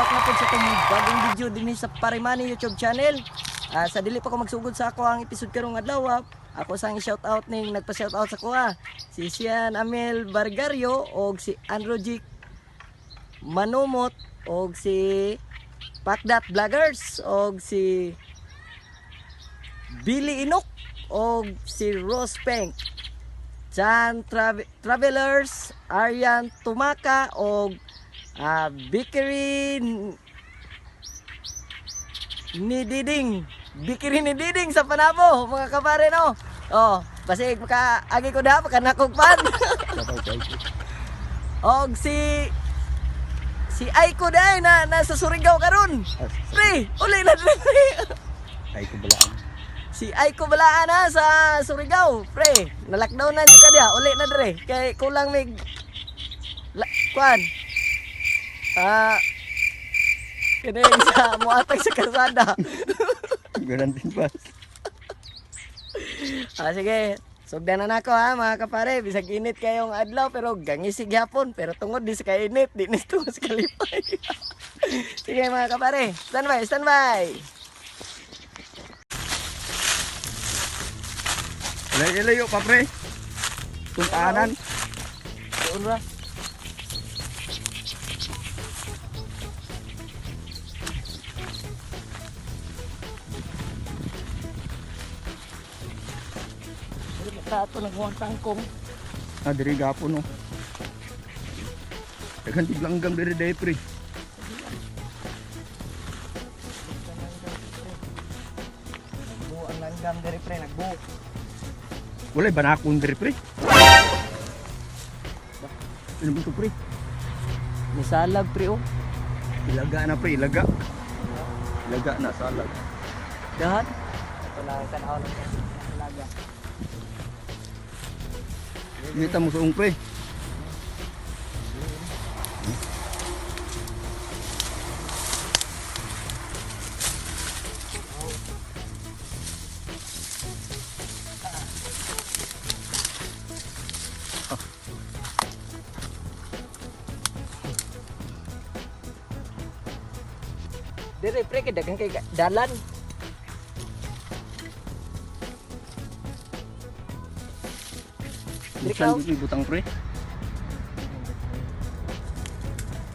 back na po sa itong bagong video din sa Parimani YouTube channel. Sa dili pa ko magsugod sa ako ang episode karong adlaw, ako sang i-shoutout ning nagpa-shoutout sa kuha. Si Sian Amel Bargario og si Androjic Manomot og si Pakdat Vloggers og si Billy Inok og si Rose Peng. Chan Travelers, Aryan Tumaka og Bikiri ni Diding sa Panabo mga kapare no. Oh, basig makaagi ko da pakanakugpan. Og si Aiko day na nasa Surigao karon. Pre, uli na pre. Aiko balaan. Si Aiko balaan na sa Surigao, pre. Na-lockdown na jud ka dia, uli na dire. Kay kulang mig kwan. Kini sa muatag sa kalsada. Ganan din ba? Sige. Sugdanan ako mga kapare. Bisag init kayong adlaw pero gangisig hapon. Pero tungod di sa kainit, di nito sa kalipay. Sige mga kapare. Standby. Layo pa pre. Tuntaanan. Doon ra. Ato nagawang tangkong. Diri gapon no. Dagan tiglanggam diri day pre. Nagbuo ang langgam diri pre, nagbuo. Wala banakon diri pre. Ano ba ito pre? Misalag pre oh. Ilaga na pre, ilaga. Ilaga na salag. Dahan. Ito lang tanaw ng laga. Kita mo suong pre. Dire pre kay dagang kay dalan. Bisan di butang pre.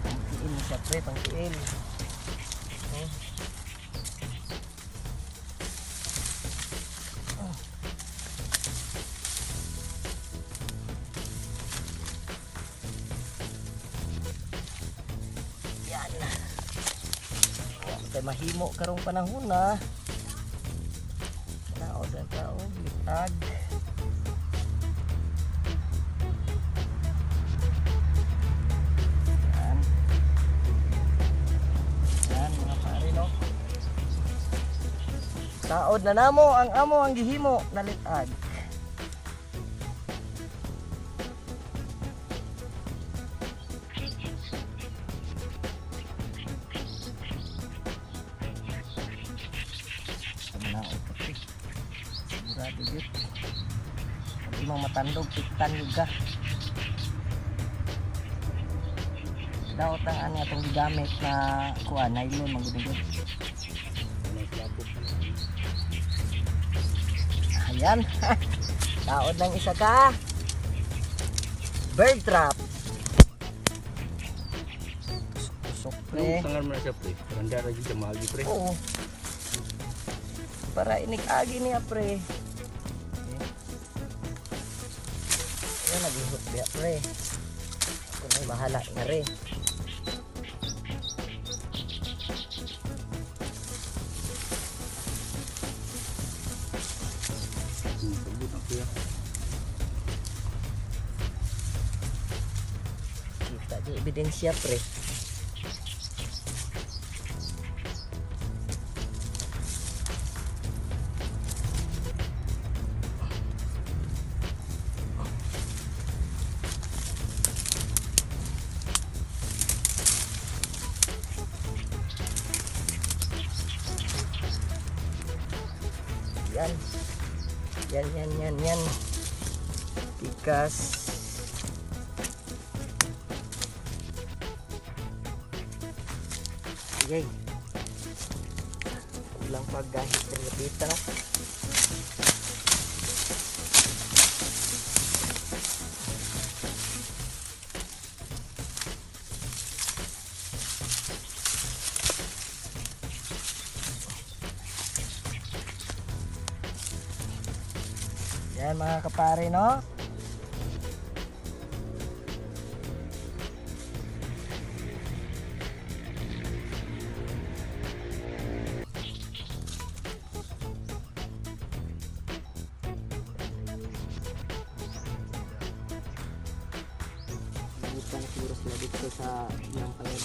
Pangkiin siya pre, pangkiin. Yan. Kaya mahimo karong panahon na. Tao, litag. Taod na namo ang amo ang gihimo nalitag. Sigurado yun. Ang imang matandog, tiktan juga. Daot ang ano itong gamit na kuha, nylon, magudugod. Ayan. Taod ng isa ka. Bird trap. Tusok pre. Tangan mo na siya pre. Randa ra gyud magi pre. Oo. Para inig-agi niya pre. Ayan, nag-ihot biya pre. Ako na bahala nga re. Kita di ebidensya pre. Yan. Tikas. Sige. Ilang paggahit sa lapita no. Yan mga kapare no. Bukan virus na dito sa iyang kalan.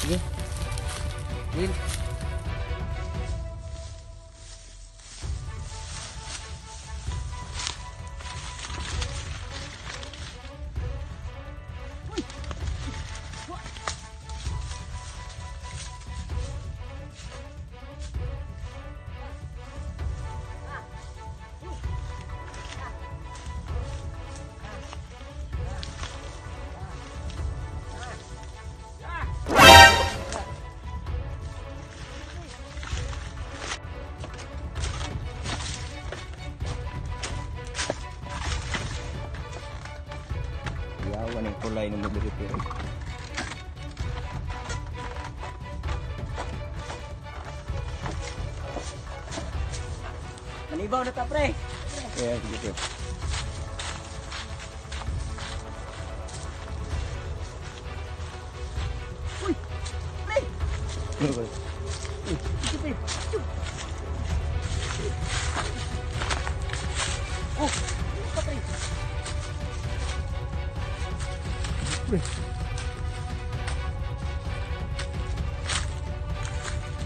Sige. Deal. Yawan ang kulay ng mobility. Manibaw na ta pre. Kaya gitu. Pre. Pre. Ito pre. Oh, ito pre. Pre.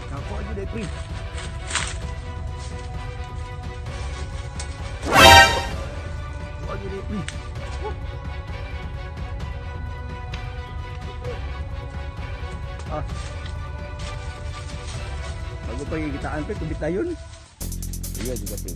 Kako aja deh, Pri. Kako aja deh, Pri. Ah. Bago pa gigitaan, Pri, kubit na yun. Iya juga, Pri.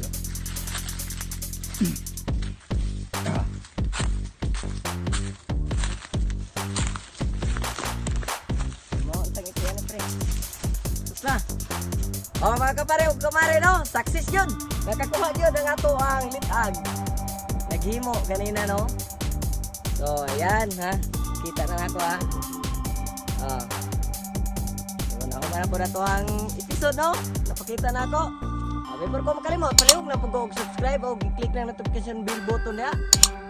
Oh mga kapare, ug kamare no, success yun. Nakakuha yun ang ato ang litag. Naghimo kanina no. So ayan ha, kita na ako ha. Ah. So na ako man po na to ang episode no. Napakita na ako. Before ko makalimot, palihog na po og subscribe o i-click na notification bell button niya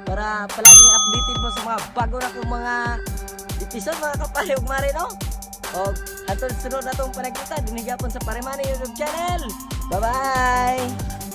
para palaging updated mo sa mga bago na kong mga episode mga kapare ug mare no. O atol sunod na itong panagkita, dinigyapon sa Parimani YouTube channel. Bye-bye!